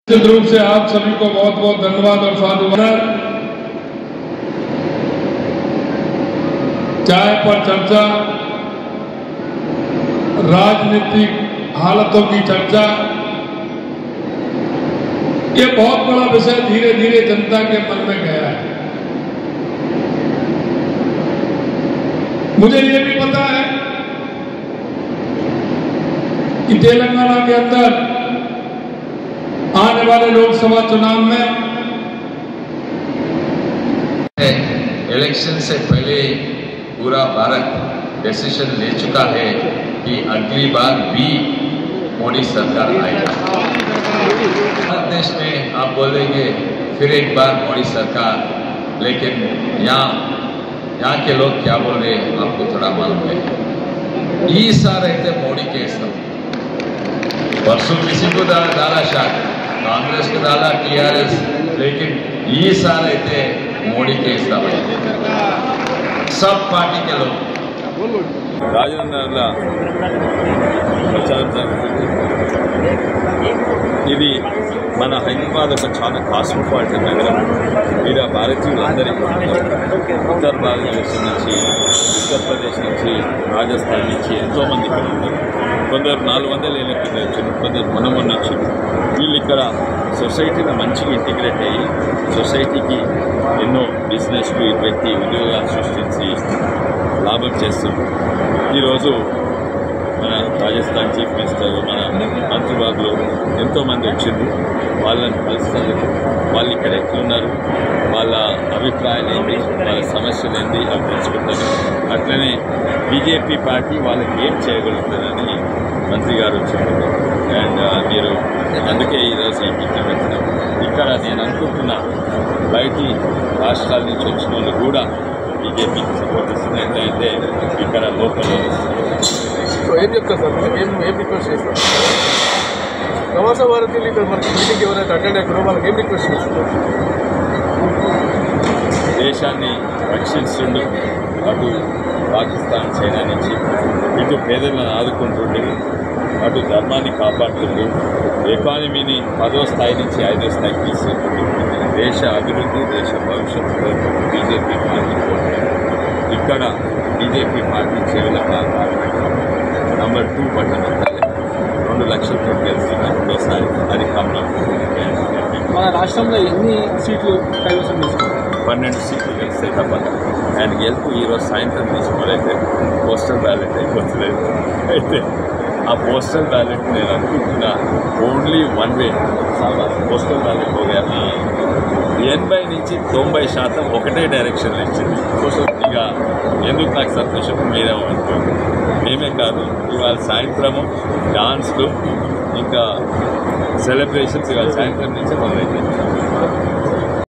निश्चित रूप से आप सभी को बहुत बहुत धन्यवाद और साधुवाद। चाय पर चर्चा, राजनीतिक हालतों की चर्चा, ये बहुत बड़ा विषय धीरे धीरे जनता के मन में गया है। मुझे ये भी पता है कि तेलंगाना के अंदर आने वाले लोकसभा चुनाव में इलेक्शन से पहले पूरा भारत डिसीजन ले चुका है कि अगली बार भी मोदी सरकार आएगा। भारत देश में आप बोलेंगे फिर एक बार मोदी सरकार, लेकिन यहाँ के लोग क्या बोल रहे हैं आपको थोड़ा मालूम है। ई सार అయితే మోడీకి ఇస్తాం, परसों किसी को डाला शायद कांग्रेस को डाला टीआरएस, लेकिन ये साल అయితే మోడీ के इस्ताम सब पार्टी के लोग రాజనగర్ల ప్రచారం జరుగుతుంది. ఇది మన హైదరాబాద్ ఒక చాలా కాస్మోపాలిటన్ నగరం. ఇక్కడ భారతీయులందరికీ ఉత్తర భారతదేశం నుంచి, ఉత్తరప్రదేశ్ నుంచి, రాజస్థాన్ నుంచి ఎంతోమంది ఇక్కడ ఉన్నారు. కొందరు 400 ఏళ్ళ కింద వచ్చారు, కొందరు మొన్న వచ్చారు. వీళ్ళు ఇక్కడ సొసైటీలో మంచిగా ఇంటిగ్రేట్ అయ్యి సొసైటీకి ఎన్నో బిజినెస్లు పెట్టి ఉద్యోగాలు సృష్టించి లాభం చేస్తున్నారు. ఈరోజు మన రాజస్థాన్ చీఫ్ మినిస్టర్, మన మంత్రివర్గులు ఎంతోమంది వచ్చిండ్రు. వాళ్ళని కలిసినందుకు వాళ్ళు ఇక్కడ ఎట్లున్నారు, వాళ్ళ అభిప్రాయాలు ఏంటి, వాళ్ళ సమస్యలు ఏంటి అవి తెలుసుకుంటారు. అట్లనే బీజేపీ పార్టీ వాళ్ళకి ఏం చేయగలుగుతుందని మంత్రి గారు వచ్చారు. అండ్ మీరు అందుకే ఈరోజు ఈ మీటింగ్ పెట్టినాం. ఇక్కడ నేను అనుకుంటున్నా బయటి రాష్ట్రాల నుంచి వచ్చిన వాళ్ళు కూడా బీజేపీకి సపోర్ట్ ఇస్తున్నట్లయితే ఇక్కడ లోకల్ ఏం చెప్తారు సార్, ఏం రిక్వెస్ట్ చేస్తారు? ప్రవాస భారతీయులు ఇక్కడ మనకి మీటింగ్ ఎవరైతే అటెండ్ అయ్యారో వాళ్ళకి ఏం రిక్వెస్ట్ చేస్తారు? దేశాన్ని రక్షిస్తుండు, అటు పాకిస్తాన్ చైనా నుంచి, ఇటు పేదలను ఆదుకుంటుండు, అటు ధర్మాన్ని కాపాడుతుండు, ఎకానమీని 10వ స్థాయి నుంచి 5వ స్థాయికి తీసుకుంటుంది. దేశ అభివృద్ధి, దేశ భవిష్యత్తు బీజేపీ పార్టీ కోరుతుంది. ఇక్కడ బీజేపీ పార్టీ చెవుల నంబర్ 2 బటన్ ఉండాలి. 2 లక్షలతో గెలుస్తున్నారు రెండోసారి. అది కమలం. మన రాష్ట్రంలో ఎన్ని సీట్లు కైవసం తీసుకున్నారు? 12 సీట్లు గెలిస్తే తప్ప. ఆయన గెలుపు ఈరోజు సాయంత్రం తీసుకోవాలైతే పోస్టల్ బ్యాలెట్ అయిపోతలేదు. అయితే ఆ పోస్టల్ బ్యాలెట్ నేను అనుకుంటున్నా ఓన్లీ 1 వే పోస్టల్ బ్యాలెట్ పోగా 80 నుంచి 90% ఒకటే డైరెక్షన్లో ఇచ్చింది. ఇక ఎందుకు నాకు సంతోషం మీరే అనుకోండి. మేమే కాదు, ఇవాళ సాయంత్రము డాన్స్లు ఇంకా సెలబ్రేషన్స్ ఇవాళ సాయంత్రం నుంచే మొదలైపోయింది.